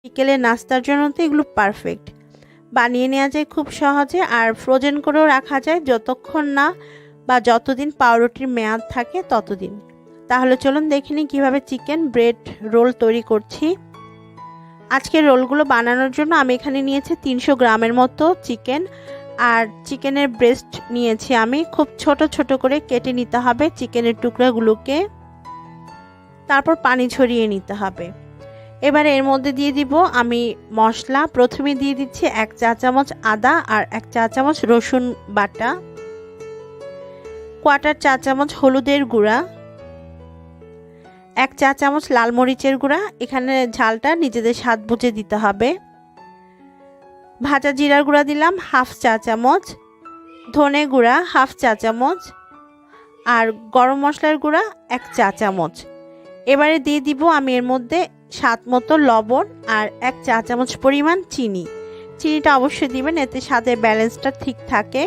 বিকেলে নাস্তার জন্য তো এগুলো পারফেক্ট। বানিয়ে নেওয়া যায় খুব সহজে, আর ফ্রোজেন করেও রাখা যায় যতক্ষণ না বা যতদিন পাউরুটির মেয়াদ থাকে ততদিন। তাহলে চলুন দেখে নিই কীভাবে চিকেন ব্রেড রোল তৈরি করছি। আজকের রোলগুলো বানানোর জন্য আমি এখানে নিয়েছি 300 গ্রামের মতো চিকেন, আর চিকেনের ব্রেস্ট নিয়েছি আমি। খুব ছোট ছোট করে কেটে নিতে হবে চিকেনের টুকরাগুলোকে, তারপর পানি ঝরিয়ে নিতে হবে। এবার এর মধ্যে দিয়ে দিব আমি মশলা। প্রথমে দিয়ে দিচ্ছি 1 চা চামচ আদা আর 1 চা চামচ রসুন বাটা, 1/4 চা চামচ হলুদের গুঁড়া, 1 চা চামচ লাল মরিচের গুঁড়া, এখানে ঝালটা নিজেদের স্বাদ বুঝে দিতে হবে। ভাজা জিরার গুঁড়া দিলাম 1/2 চা চামচ, ধনে গুঁড়া 1/2 চা চামচ, আর গরম মশলার গুঁড়া 1 চা চামচ। এবারে দিয়ে দিব আমি এর মধ্যে স্বাদ মতো লবণ আর 1 চা চামচ পরিমাণ চিনি। চিনিটা অবশ্যই দিবেন, এতে স্বাদের ব্যালেন্সটা ঠিক থাকে,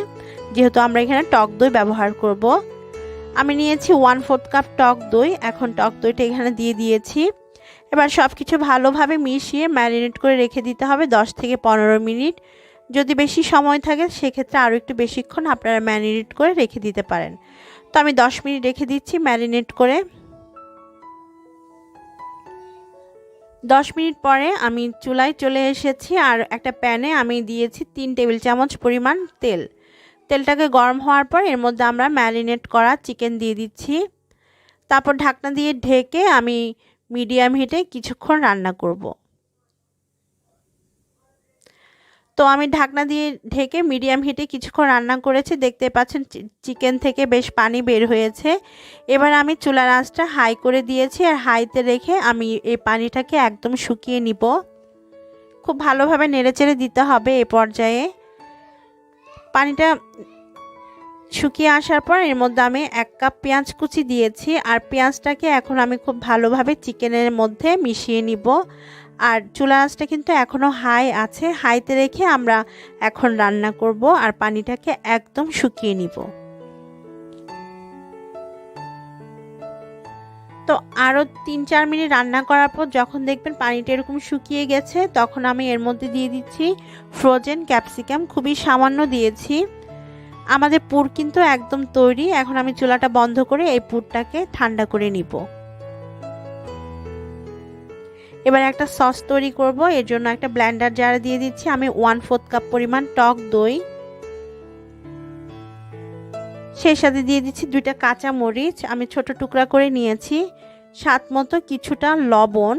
যেহেতু আমরা এখানে টক দই ব্যবহার করব। আমি নিয়েছি 1/4 কাপ টক দই। এখন টক দইটা এখানে দিয়ে দিয়েছি। এবার সব কিছু ভালোভাবে মিশিয়ে ম্যারিনেট করে রেখে দিতে হবে 10 থেকে 15 মিনিট। যদি বেশি সময় থাকে সেক্ষেত্রে আরও একটু বেশিক্ষণ আপনারা ম্যারিনেট করে রেখে দিতে পারেন। তো আমি 10 মিনিট রেখে দিচ্ছি ম্যারিনেট করে। 10 মিনিট পরে আমি চুলায় চলে এসেছি, আর একটা প্যানে আমি দিয়েছি 3 টেবিল চামচ পরিমাণ তেল। তেলটাকে গরম হওয়ার পর এর মধ্যে আমরা ম্যারিনেট করা চিকেন দিয়ে দিচ্ছি। তারপর ঢাকনা দিয়ে ঢেকে আমি মিডিয়াম হিটে কিছুক্ষণ রান্না করব। তো আমি ঢাকনা দিয়ে ঢেকে মিডিয়াম হিটে কিছুক্ষণ রান্না করেছি। দেখতে পাচ্ছেন চিকেন থেকে বেশ পানি বের হয়েছে। এবার আমি চুলার আঁচটা হাই করে দিয়েছি, আর হাইতে রেখে আমি এই পানিটাকে একদম শুকিয়ে নিব। খুব ভালোভাবে নেড়েচেড়ে দিতে হবে। এই পর্যায়ে পানিটা শুকিয়ে আসার পর এর মধ্যে আমি 1 কাপ পেঁয়াজ কুচি দিয়েছি, আর পেঁয়াজটাকে এখন আমি খুব ভালোভাবে চিকেনের মধ্যে মিশিয়ে নিব। আর চুলার আঁচটা কিন্তু এখনও হাই আছে, হাইতে রেখে আমরা এখন রান্না করব, আর পানিটাকে একদম শুকিয়ে নিব। তো আরও 3-4 মিনিট রান্না করার পর যখন দেখবেন পানিটা এরকম শুকিয়ে গেছে, তখন আমি এর মধ্যে দিয়ে দিচ্ছি ফ্রোজেন ক্যাপসিকাম। খুবই সামান্য দিয়েছি। আমাদের পুর কিন্তু একদম তৈরি। এখন আমি চুলাটা বন্ধ করে এই পুরটাকে ঠান্ডা করে নিব। এবার একটা সস তৈরি করব। এর জন্য একটা ব্লেন্ডার জারে দিয়ে দিচ্ছি আমি 1/4 কাপ পরিমাণ টক দই। সেই সাথে দিয়ে দিচ্ছি 2টা কাঁচা মরিচ আমি ছোট টুকরা করে নিয়েছি, স্বাদ মতো কিছুটা লবণ,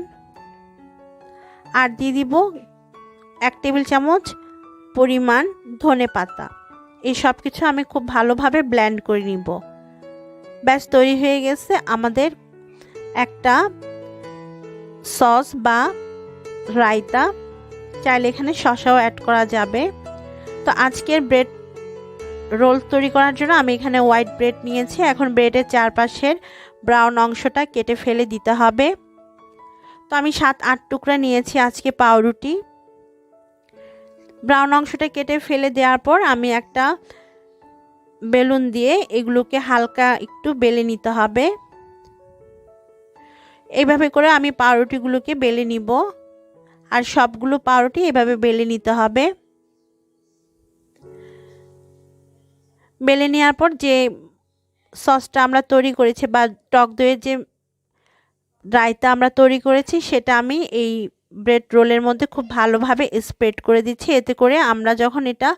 আর দিয়ে দিব 1 টেবিল চামচ পরিমাণ ধনে পাতা। এই সব কিছু আমি খুব ভালোভাবে ব্লেন্ড করে নিব। ব্যাস তৈরি হয়ে গেছে আমাদের একটা সস বা রায়তা। চাইলে এখানে শসাও অ্যাড করা যাবে। তো আজকের ব্রেড রোল তৈরি করার জন্য আমি এখানে হোয়াইট ব্রেড নিয়েছি। এখন ব্রেডের চারপাশের ব্রাউন অংশটা কেটে ফেলে দিতে হবে। তো আমি 7-8 টুকরা নিয়েছি আজকে পাউরুটি। ব্রাউন অংশটা কেটে ফেলে দেওয়ার পর আমি একটা বেলুন দিয়ে এগুলোকে হালকা একটু বেলে নিতে হবে। এইভাবে করে আমি পাউরুটিগুলোকে বেলে নিব, আর সবগুলো পাউরুটি এভাবে বেলে নিতে হবে। বেলে নেওয়ার পর যে সসটা আমরা তৈরি করেছি বা টক দইয়ের যে রায়তা আমরা তৈরি করেছি, সেটা আমি এই ব্রেড রোলের মধ্যে খুব ভালোভাবে স্প্রেড করে দিচ্ছি। এতে করে আমরা যখন এটা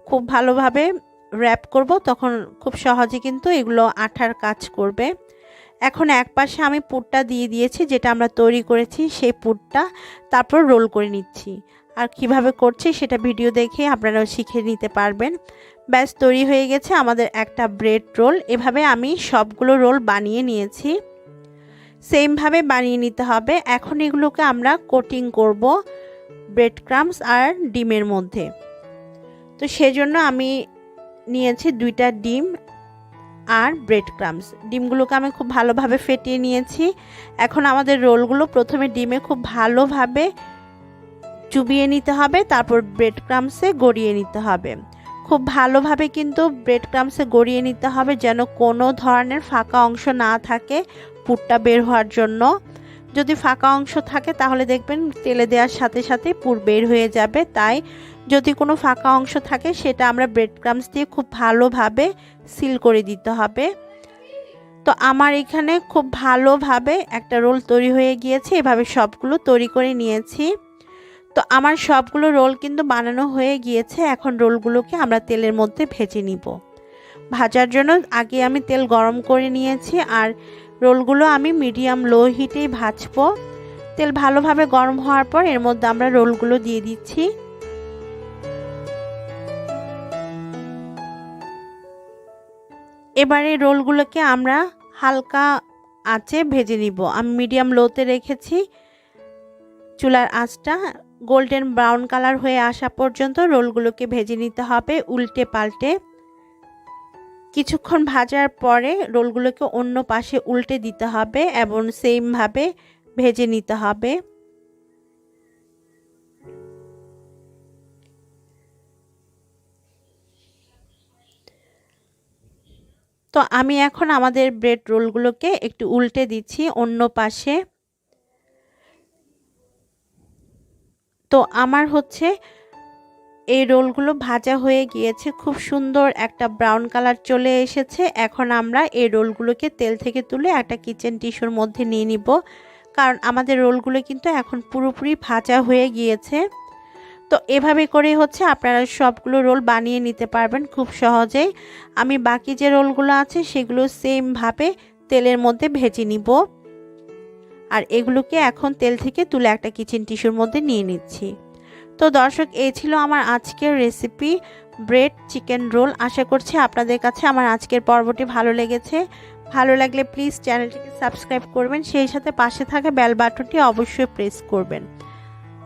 খুব ভালোভাবে র্যাপ করব তখন খুব সহজে কিন্তু এগুলো আঠার কাজ করবে। এখন এক পাশে আমি পুরটা দিয়ে দিয়েছি, যেটা আমরা তৈরি করেছি সেই পুরটা, তারপর রোল করে নিচ্ছি। আর কিভাবে করছি সেটা ভিডিও দেখে আপনারাও শিখে নিতে পারবেন। ব্যাস তৈরি হয়ে গেছে আমাদের একটা ব্রেড রোল। এভাবে আমি সবগুলো রোল বানিয়ে নিয়েছি। সেমভাবে বানিয়ে নিতে হবে। এখন এগুলোকে আমরা কোটিং করব ব্রেড ক্রাম্বস আর ডিমের মধ্যে। তো সেজন্য আমি নিয়েছি 2টা ডিম আর ব্রেড ক্রাম্বস। ডিমগুলোকে আমি খুব ভালোভাবে ফেটিয়ে নিয়েছি। এখন আমাদের রোলগুলো প্রথমে ডিমে খুব ভালোভাবে চুবিয়ে নিতে হবে, তারপর ব্রেড ক্রাম্বসে গড়িয়ে নিতে হবে। খুব ভালোভাবে কিন্তু ব্রেড ক্রাম্বসে গড়িয়ে নিতে হবে, যেন কোনো ধরনের ফাঁকা অংশ না থাকে পুরটা বের হওয়ার জন্য। যদি ফাঁকা অংশ থাকে তাহলে দেখবেন তেলে দেওয়ার সাথে সাথে পুর বের হয়ে যাবে। তাই যদি কোনো ফাঁকা অংশ থাকে সেটা আমরা ব্রেড ক্রাম্বস দিয়ে খুব ভালোভাবে সিল করে দিতে হবে। তো আমার এখানে খুব ভালোভাবে একটা রোল তৈরি হয়ে গিয়েছে। এভাবে সবগুলো তৈরি করে নিয়েছি। তো আমার সবগুলো রোল কিন্তু বানানো হয়ে গিয়েছে। এখন রোলগুলোকে আমরা তেলের মধ্যে ভেজে নিব। ভাজার জন্য আগে আমি তেল গরম করে নিয়েছি আর রোলগুলো আমি মিডিয়াম লো হিটেই ভাজবো। তেল ভালোভাবে গরম হওয়ার পর এর মধ্যে আমরা রোলগুলো দিয়ে দিচ্ছি। এবারে রোলগুলোকে আমরা হালকা আঁচে ভেজে নিব। আমি মিডিয়াম লোতে রেখেছি। চুলার আঁচটা গোল্ডেন ব্রাউন কালার হয়ে আসা পর্যন্ত রোলগুলোকে ভেজে নিতে হবে উল্টে পাল্টে। কিছুক্ষণ ভাজার পরে রোলগুলোকে অন্য পাশে উল্টে দিতে হবে এবং সেমভাবে ভেজে নিতে হবে। তো আমি এখন আমাদের ব্রেড রোলগুলোকে একটু উল্টে দিচ্ছি অন্য পাশে। তো আমার হচ্ছে এই রোলগুলো ভাজা হয়ে গিয়েছে, খুব সুন্দর একটা ব্রাউন কালার চলে এসেছে। এখন আমরা এই রোলগুলোকে তেল থেকে তুলে একটা কিচেন টিস্যুর মধ্যে নিয়ে নিব, কারণ আমাদের রোলগুলো কিন্তু এখন পুরোপুরি ভাজা হয়ে গিয়েছে। তো এভাবে করে হচ্ছে আপনারা সবগুলো রোল বানিয়ে নিতে পারবেন খুব সহজেই। আমি বাকি যে রোলগুলো আছে সেগুলো সেমভাবে তেলের মধ্যে ভেজে নিব আর এগুলোকে এখন তেল থেকে তুলে একটা কিচেন টিস্যুর মধ্যে নিয়ে নিচ্ছি। তো দর্শক, এই ছিল আমার আজকের রেসিপি ব্রেড চিকেন রোল। আশা করছি আপনাদের কাছে আমার আজকের পর্বটি ভালো লেগেছে। ভালো লাগলে প্লিজ চ্যানেলটিকে সাবস্ক্রাইব করবেন, সেই সাথে পাশে থাকা বেল বাটনটি অবশ্যই প্রেস করবেন।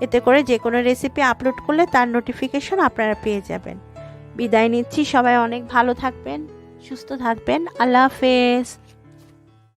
এতে করে যে কোনো রেসিপি আপলোড করলে তার নোটিফিকেশন আপনারা পেয়ে যাবেন। বিদায় নিচ্ছি, সবাই অনেক ভালো থাকবেন, সুস্থ থাকবেন। আল্লাহ হাফেজ।